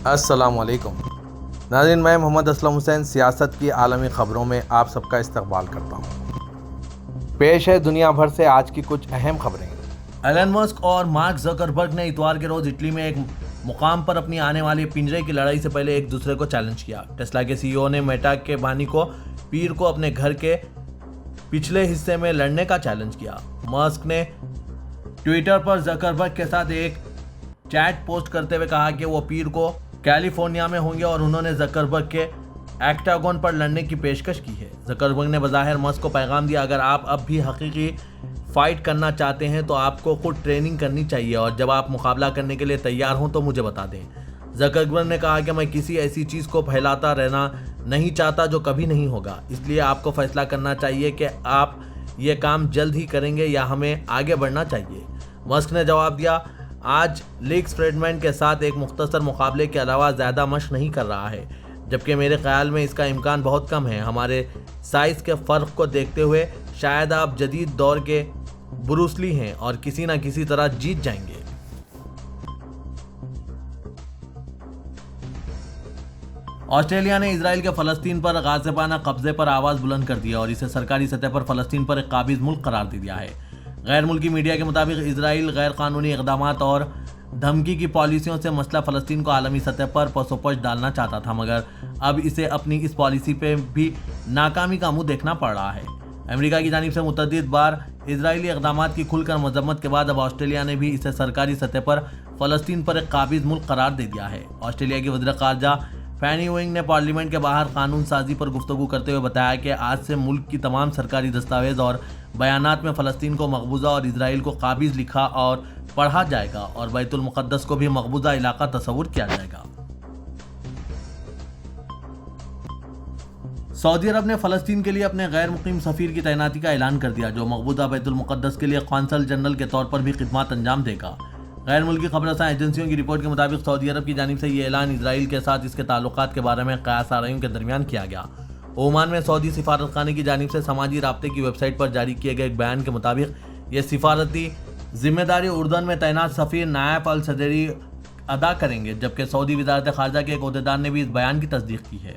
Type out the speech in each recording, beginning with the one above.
السلام علیکم ناظرین، میں محمد اسلم حسین سیاست کی عالمی خبروں میں آپ سب کا استقبال کرتا ہوں۔ پیش ہے دنیا بھر سے آج کی کچھ اہم خبریں۔ ایلن مسک اور مارک زکربرگ نے اتوار کے روز اٹلی میں ایک مقام پر اپنی آنے والی پنجرے کی لڑائی سے پہلے ایک دوسرے کو چیلنج کیا۔ ٹیسلا کے سی ای او نے میٹا کے بانی کو پیر کو اپنے گھر کے پچھلے حصے میں لڑنے کا چیلنج کیا۔ مسک نے ٹویٹر پر زکربرگ کے ساتھ ایک چیٹ پوسٹ کرتے ہوئے کہا کہ وہ پیر کو کیلیفورنیا میں ہوں گے اور انہوں نے زکربرگ کے ایکٹاگون پر لڑنے کی پیشکش کی ہے۔ زکربرگ نے بظاہر مسک کو پیغام دیا، اگر آپ اب بھی حقیقی فائٹ کرنا چاہتے ہیں تو آپ کو خود ٹریننگ کرنی چاہیے اور جب آپ مقابلہ کرنے کے لیے تیار ہوں تو مجھے بتا دیں۔ زکربرگ نے کہا کہ میں کسی ایسی چیز کو پھیلاتا رہنا نہیں چاہتا جو کبھی نہیں ہوگا، اس لیے آپ کو فیصلہ کرنا چاہیے کہ آپ یہ کام جلد ہی کریں گے یا ہمیں آگے بڑھنا چاہیے۔ مسک نے جواب دیا، آج لیکس فریڈمین کے ساتھ ایک مختصر مقابلے کے علاوہ زیادہ مشق نہیں کر رہا ہے، جبکہ میرے خیال میں اس کا امکان بہت کم ہے۔ ہمارے سائز کے فرق کو دیکھتے ہوئے شاید آپ جدید دور کے بروس لی ہیں اور کسی نہ کسی طرح جیت جائیں گے۔ آسٹریلیا نے اسرائیل کے فلسطین پر غاصبانہ قبضے پر آواز بلند کر دی اور اسے سرکاری سطح پر فلسطین پر ایک قابض ملک قرار دے دیا ہے۔ غیر ملکی میڈیا کے مطابق اسرائیل غیر قانونی اقدامات اور دھمکی کی پالیسیوں سے مسئلہ فلسطین کو عالمی سطح پر پس و پش ڈالنا چاہتا تھا، مگر اب اسے اپنی اس پالیسی پہ بھی ناکامی کا منہ دیکھنا پڑ رہا ہے۔ امریکہ کی جانب سے متعدد بار اسرائیلی اقدامات کی کھل کر مذمت کے بعد اب آسٹریلیا نے بھی اسے سرکاری سطح پر فلسطین پر ایک قابض ملک قرار دے دیا ہے۔ آسٹریلیا کی وزیر خارجہ پینی ونگ نے پارلیمنٹ کے باہر قانون سازی پر گفتگو کرتے ہوئے بتایا کہ آج سے ملک کی تمام سرکاری دستاویز اور بیانات میں فلسطین کو مقبوضہ اور اسرائیل کو قابض لکھا اور پڑھا جائے گا اور بیت المقدس کو بھی مقبوضہ علاقہ تصور کیا جائے گا۔ سعودی عرب نے فلسطین کے لیے اپنے غیر مقیم سفیر کی تعیناتی کا اعلان کر دیا، جو مقبوضہ بیت المقدس کے لیے قونصل جنرل کے طور پر بھی خدمات انجام دے گا۔ غیر ملکی خبر رساں ایجنسیوں کی رپورٹ کے مطابق سعودی عرب کی جانب سے یہ اعلان اسرائیل کے ساتھ اس کے تعلقات کے بارے میں قیاس آرائیوں کے درمیان کیا گیا۔ عمان میں سعودی سفارت خانے کی جانب سے سماجی رابطے کی ویب سائٹ پر جاری کیے گئے ایک بیان کے مطابق یہ سفارتی ذمہ داری اردن میں تعینات سفیر نائف الصدری ادا کریں گے، جبکہ سعودی وزارت خارجہ کے ایک عہدیدار نے بھی اس بیان کی تصدیق کی ہے۔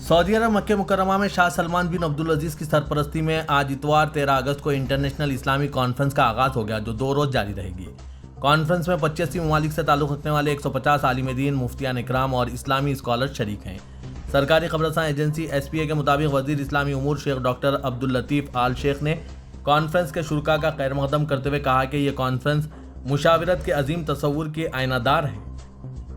سعودی عرب مکہ مکرمہ میں شاہ سلمان بن عبدالعزیز کی سرپرستی میں آج اتوار 13 اگست کو انٹرنیشنل اسلامی کانفرنس کا آغاز ہو گیا، جو 2 روز جاری رہے گی۔ کانفرنس میں 85 ممالک سے تعلق رکھنے والے 150 عالم دین، مفتیان اکرام اور اسلامی اسکالر شریک ہیں۔ سرکاری خبر رساں ایجنسی ایس پی اے کے مطابق وزیر اسلامی امور شیخ ڈاکٹر عبداللطیف آل شیخ نے کانفرنس کے شرکاء کا خیر مقدم کرتے ہوئے کہا کہ یہ کانفرنس مشاورت کے عظیم تصور کی آئینہ دار ہے۔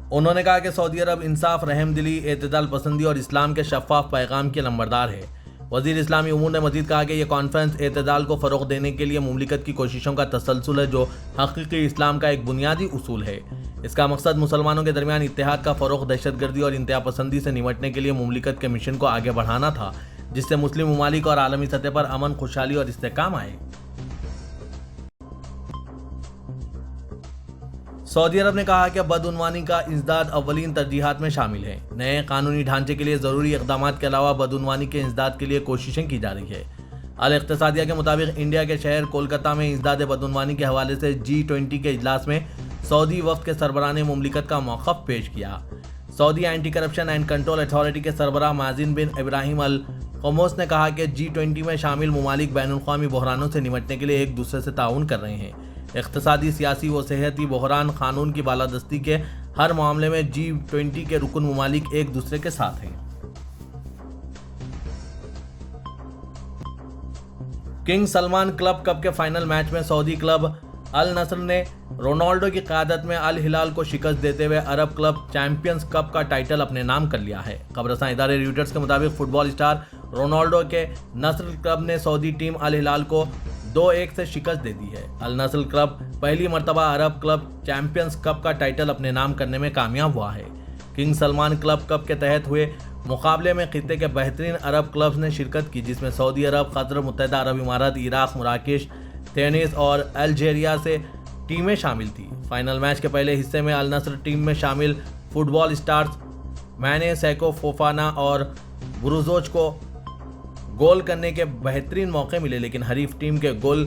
انہوں نے کہا کہ سعودی عرب انصاف، رحم دلی، اعتدال پسندی اور اسلام کے شفاف پیغام کی لمبردار ہے۔ وزیر اسلامی امور نے مزید کہا کہ یہ کانفرنس اعتدال کو فروغ دینے کے لیے مملکت کی کوششوں کا تسلسل ہے، جو حقیقی اسلام کا ایک بنیادی اصول ہے۔ اس کا مقصد مسلمانوں کے درمیان اتحاد کا فروغ، دہشت گردی اور انتہا پسندی سے نمٹنے کے لیے مملکت کے مشن کو آگے بڑھانا تھا، جس سے مسلم ممالک اور عالمی سطح پر امن، خوشحالی اور استحکام آئے۔ سعودی عرب نے کہا کہ بدعنوانی کا انسداد اولین ترجیحات میں شامل ہے۔ نئے قانونی ڈھانچے کے لیے ضروری اقدامات کے علاوہ بدعنوانی کے انسداد کے لیے کوششیں کی جا رہی ہے۔ الاقتصادیہ کے مطابق انڈیا کے شہر کولکتہ میں انسداد بدعنوانی کے حوالے سے G20 کے اجلاس میں سعودی وفد کے سربراہ نے مملکت کا موقف پیش کیا۔ سعودی anti corruption and control authority کے سربراہ مازن بن ابراہیم القموس نے کہا کہ G20 میں شامل ممالک بین الاقوامی بحرانوں سے نمٹنے کے لیے ایک دوسرے سے تعاون کر رہے ہیں۔ اقتصادی، سیاسی و صحتی بحران، قانون کی بالادستی کے ہر معاملے میں G20 کے رکن ممالک ایک دوسرے کے ساتھ ہیں۔ کنگ سلمان کلب کپ کے فائنل میچ میں سعودی کلب النصر نے رونالڈو کی قیادت میں الہلال کو شکست دیتے ہوئے عرب کلب چیمپئنز کپ کا ٹائٹل اپنے نام کر لیا ہے۔ خبر رساں ادارے ریوٹرز کے مطابق فٹ بال اسٹار رونالڈو کے نصر کلب نے سعودی ٹیم الہلال کو 2-1 سے شکست دے دی ہے۔ النصر کلب پہلی مرتبہ عرب کلب چیمپئنز کپ کا ٹائٹل اپنے نام کرنے میں کامیاب ہوا ہے۔ کنگ سلمان کلب کپ کے تحت ہوئے مقابلے میں خطے کے بہترین عرب کلبز نے شرکت کی، جس میں سعودی عرب، قطر، متحدہ عرب امارات، عراق، مراکش، تونس اور الجیریا سے ٹیمیں شامل تھیں۔ فائنل میچ کے پہلے حصے میں النصر ٹیم میں شامل فٹ بال اسٹارز مانے، سیکو، فوفانا اور بروزوچ کو گول کرنے کے بہترین موقع ملے، لیکن حریف ٹیم کے گول